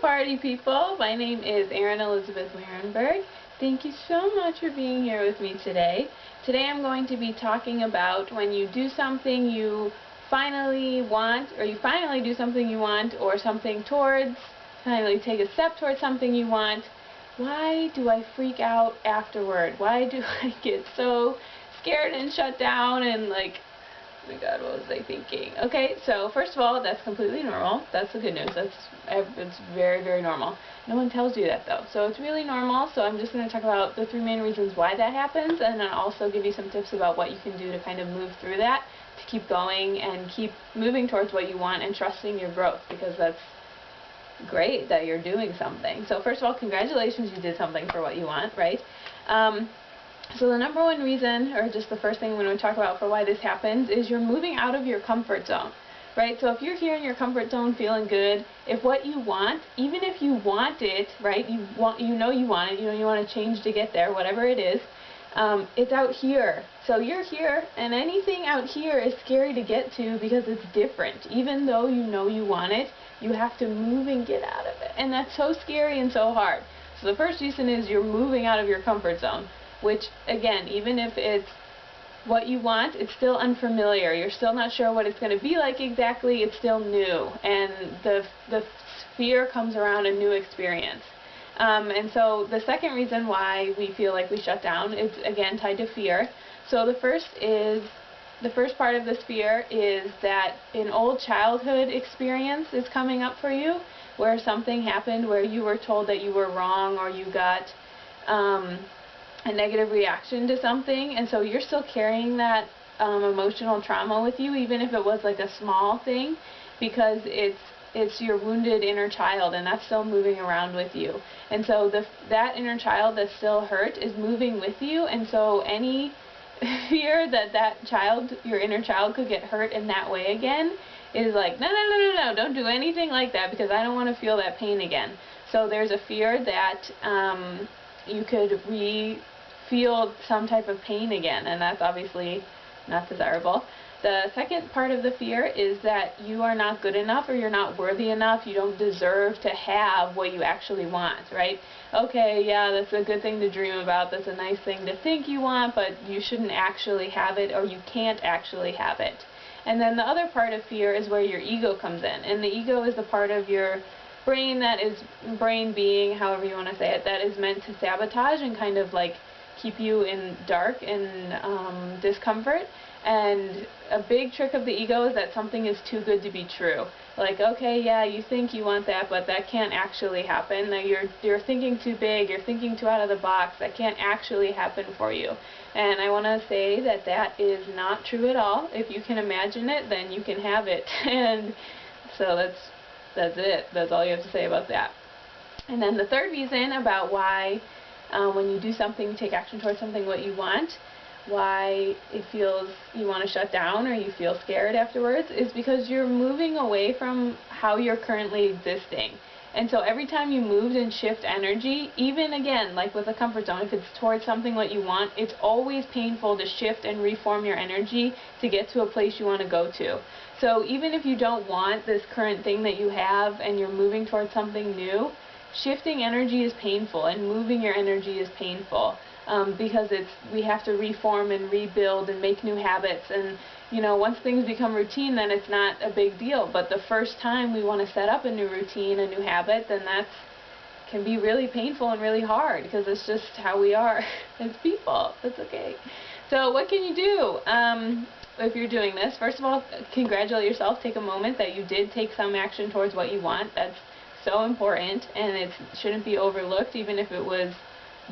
party people. My name is Erin Elizabeth Warenberg. Thank you so much for being here with me today. Today I'm going to be talking about when you do something you finally want, or you finally do something you want, or something towards, finally take a step towards something you want. Why do I freak out afterward? Why do I get so scared and shut down and like, oh my god, what was I thinking? Okay, so first of all, that's completely normal. That's the good news. It's very, very normal. No one tells you that though. So it's really normal. So I'm just going to talk about the 3 main reasons why that happens, and then also give you some tips about what you can do to kind of move through that, to keep going and keep moving towards what you want and trusting your growth, because that's great that you're doing something. So first of all, congratulations, you did something for what you want, right? So the number one reason, or just the first thing I'm going to talk about for why this happens, is you're moving out of your comfort zone, right? So if you're here in your comfort zone feeling good, if what you want, even if you want it, right, you know you want it, you want to change to get there, whatever it is, it's out here. So you're here, and anything out here is scary to get to because it's different. Even though you know you want it, you have to move and get out of it. And that's so scary and so hard. So the first reason is you're moving out of your comfort zone, which, again, even if it's what you want, it's still unfamiliar. You're still not sure what it's going to be like exactly. It's still new. And the fear comes around a new experience. And so the second reason why we feel like we shut down is, again, tied to fear. So the first part of this fear is that an old childhood experience is coming up for you, where something happened where you were told that you were wrong, or you got a negative reaction to something, and so you're still carrying that emotional trauma with you, even if it was like a small thing, because it's your wounded inner child, and that's still moving around with you. And so that inner child that's still hurt is moving with you, and so any fear that your inner child could get hurt in that way again is like, no, don't do anything like that, because I don't want to feel that pain again. So there's a fear that you could feel some type of pain again, and that's obviously not desirable. The second part of the fear is that you are not good enough, or you're not worthy enough, you don't deserve to have what you actually want, right? Okay, yeah, that's a good thing to dream about, that's a nice thing to think you want, but you shouldn't actually have it, or you can't actually have it. And then the other part of fear is where your ego comes in, and the ego is the part of your brain that is, brain being, however you want to say it, that is meant to sabotage and kind of like keep you in dark and discomfort. And a big trick of the ego is that something is too good to be true. Like, okay, yeah, you think you want that, but that can't actually happen. Now you're thinking too big, you're thinking too out of the box. That can't actually happen for you. And I want to say that that is not true at all. If you can imagine it, then you can have it. And so that's it. That's all you have to say about that. And then the third reason about why when you do something, take action towards something what you want, why it feels you want to shut down or you feel scared afterwards, is because you're moving away from how you're currently existing. And so every time you move and shift energy, even again, like with a comfort zone, if it's towards something what you want, it's always painful to shift and reform your energy to get to a place you want to go to. So even if you don't want this current thing that you have and you're moving towards something new, shifting energy is painful, and moving your energy is painful, because we have to reform and rebuild and make new habits. And once things become routine, then it's not a big deal. But the first time we want to set up a new routine, a new habit, then that can be really painful and really hard, because it's just how we are as people. That's okay. So what can you do if you're doing this? First of all, congratulate yourself. Take a moment that you did take some action towards what you want. That's so important, and it shouldn't be overlooked, even if it was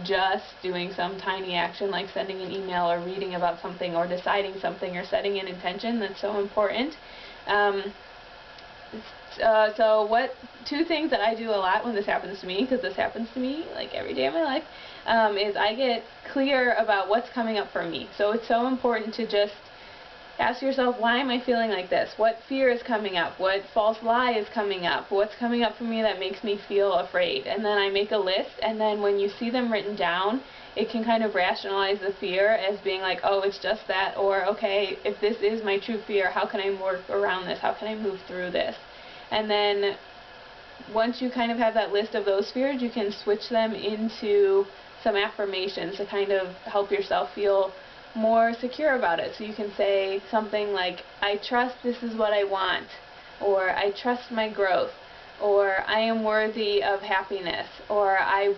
just doing some tiny action like sending an email or reading about something or deciding something or setting an intention. That's so important. So two things that I do a lot when this happens to me, because this happens to me like every day of my life, is I get clear about what's coming up for me. So it's so important to just ask yourself, why am I feeling like this? What fear is coming up? What false lie is coming up? What's coming up for me that makes me feel afraid? And then I make a list, and then when you see them written down, it can kind of rationalize the fear as being like, oh, it's just that, or okay, if this is my true fear, how can I work around this? How can I move through this? And then once you kind of have that list of those fears, you can switch them into some affirmations to kind of help yourself feel more secure about it. So you can say something like, I trust this is what I want, or I trust my growth, or I am worthy of happiness, or I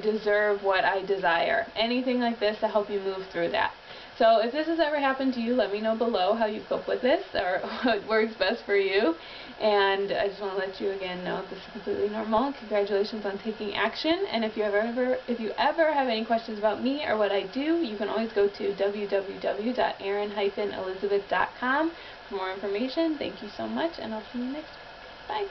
deserve what I desire. Anything like this to help you move through that. So if this has ever happened to you, let me know below how you cope with this or what works best for you. And I just want to let you again know this is completely normal. Congratulations on taking action. And if you ever have any questions about me or what I do, you can always go to www.erin-elizabeth.com for more information. Thank you so much, and I'll see you next week. Bye.